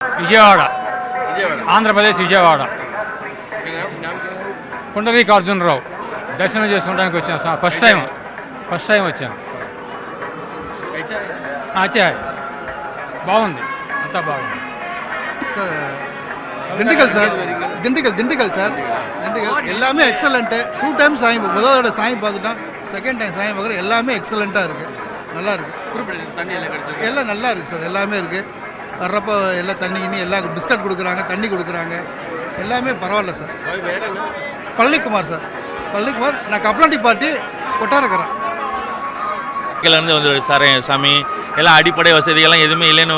విజయవాడ, ఆంధ్రప్రదేశ్ విజయవాడ. పుండరీకార్జునరావు దర్శనం చేసుకోవడానికి వచ్చాం. ఫస్ట్ టైం వచ్చాం. అచ్చా బాగుంది, అంతా బాగుంది. திண்டுக்கல் சார், திண்டுக்கல் சார், எல்லாமே எக்ஸலண்ட்டு. 2 டைம் சாமி, முதலோட சாமி பார்த்துட்டோம், செகண்ட் டைம் சாமி பார்க்குற எல்லாமே எக்ஸலண்ட்டாக இருக்குது, நல்லா இருக்குது. எல்லாம் நல்லா இருக்குது சார், எல்லாமே இருக்குது. வர்றப்போ எல்லாம் தண்ணி எல்லாம் பிஸ்கட் கொடுக்குறாங்க, தண்ணி கொடுக்குறாங்க, எல்லாமே பரவாயில்ல சார். பழனிக்குமார் சார், பழனிக்குமார். நான் கப்லாண்டி பார்ட்டி கொட்டாரக்கறேன். இருந்து வந்து சாமி எல்லாம் அடிப்படை வசதிகள்லாம் எதுவுமே இல்லைன்னு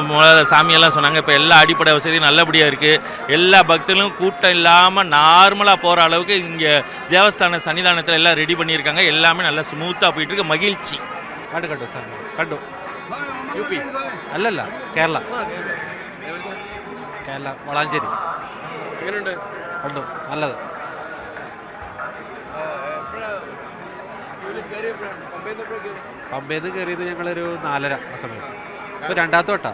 சாமியெல்லாம் சொன்னாங்க. இப்போ எல்லா அடிப்படை வசதியும் நல்லபடியாக இருக்குது. எல்லா பக்தர்களும் கூட்டம் இல்லாமல் நார்மலாக போகிற அளவுக்கு இங்கே தேவஸ்தான சன்னிதானத்தில் எல்லாம் ரெடி பண்ணியிருக்காங்க. எல்லாமே நல்லா ஸ்மூத்தாக போயிட்டு இருக்கு. மகிழ்ச்சி. கட்டு சார், கட்டு யூபி அல்ல கேரள വളാഞ്ചേരി. കണ്ടു, നല്ലത്. പമ്പേന്ന് കയറിയത് ഞങ്ങളൊരു 4:30 ആ സമയത്ത്. ഇപ്പോൾ രണ്ടാമത്തെ വട്ടാ.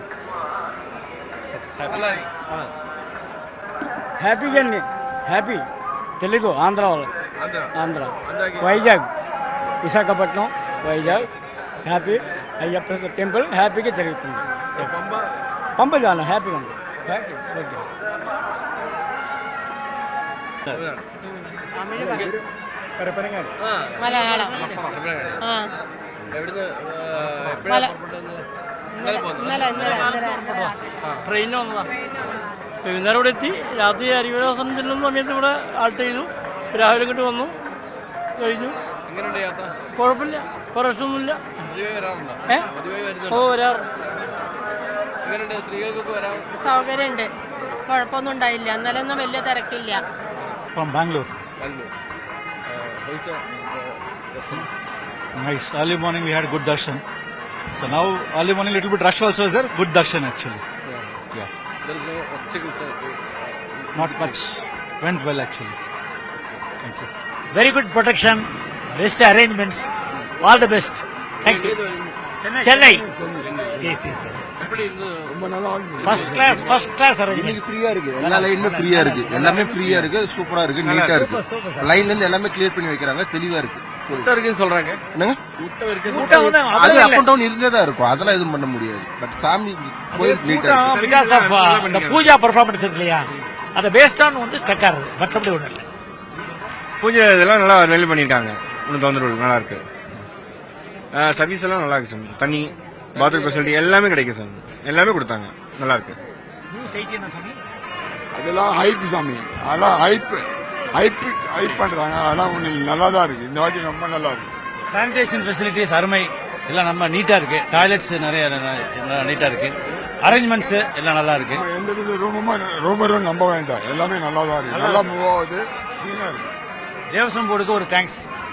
హ్యాపీ అండి, హ్యాపీ. తెలుగు ఆంధ్ర వాళ్ళు, ఆంధ్ర వైజాగ్, విశాఖపట్నం, వైజాగ్. హ్యాపీ అయ్యప్ప టెంపుల్ హ్యాపీగా జరుగుతుంది. పంప చాలా హ్యాపీగా ఉంది. హ్యాపీ. മലയാളം. ട്രെയിനിൽ വന്നതാ. വൈകുന്നേരം ഇവിടെ എത്തി. രാത്രി അരിവാസം ചെല്ലുന്ന സമയത്ത് ഇവിടെ ആൾട്ട് ചെയ്തു. രാവിലെ ഇങ്ങോട്ട് വന്നു, കഴിഞ്ഞു. കുഴപ്പമില്ല, പ്രശ്നമൊന്നുമില്ല. ഓ വരാറുണ്ട്. സൗകര്യമുണ്ട്, കുഴപ്പമൊന്നും ഉണ്ടായില്ല. ഇന്നലെ ഒന്നും വലിയ തിരക്കില്ല. Bangalore. Nice. Early morning we had good darshan. So now early morning little bit rush also is there. Good darshan actually. Yeah. There is no obstacles. Not much. Went well actually. Thank you. Very good protection, best arrangements, all the best. Thank you. Chennai. Yes, sir. First class arrangements. ஃப்ரீயா இருக்கு, எல்லா லைனுமே ஃப்ரீயா இருக்கு, எல்லாமே ஃப்ரீயா இருக்கு, சூப்பரா இருக்கு, நீட்டா இருக்கு. லைன்ல இருந்து எல்லாமே கிளியர் பண்ணி வைக்கிறாங்க, தெளிவா இருக்கு. சொல்றாங்க என்னங்க, அது அப் அண்ட் டவுன் இருந்ததா இருக்கும், அதெல்லாம் எதுவும் பண்ண முடியாது. பட் சாமி கோயில் நீட்டா இருக்கு. Because of the Pooja performance இருக்கு இல்லையா, அது based on வந்து ஸ்டக் ஆகுது, மற்றபடி ஒன்றும் இல்லை. பூஜை இதெல்லாம் நல்லா ரெடி பண்ணிருக்காங்க, ஒன்றும் தொந்தரவு நல்லா இருக்கு. சர்வீஸ் எல்லாம் நல்லா இருக்கு சாமி. தண்ணி, பாத்ரூம் ஃபெசிலிட்டி எல்லாமே கிடைக்கும் சாமி, எல்லாமே கொடுத்தாங்க, நல்லா இருக்கு. அதெல்லாம் ஹைப் சாமி, அதெல்லாம் ஹைப் பண்றாங்க, அதெல்லாம் நல்லா தான் இருக்கு. இந்த வாட்டி ரொம்ப நல்லா இருக்கு. சானிடேஷன் ஃபெசிலிட்டிஸ் அருமை, எல்லாம் நம்ம நீட்டா இருக்கு. டாய்லெட்ஸ் நிறைய நீட்டா இருக்கு. அரேஞ்ச்மெண்ட்ஸ் எல்லாம் நல்லா இருக்கு. எந்த வித ரூமரும் நம்ப வேண்டாம், எல்லாமே நல்லா தான் இருக்கு. நல்லா மூவ் ஆகுது, கிளீனா இருக்கு. தேவஸ்வம் போர்டுக்கு ஒரு தேங்க்ஸ்.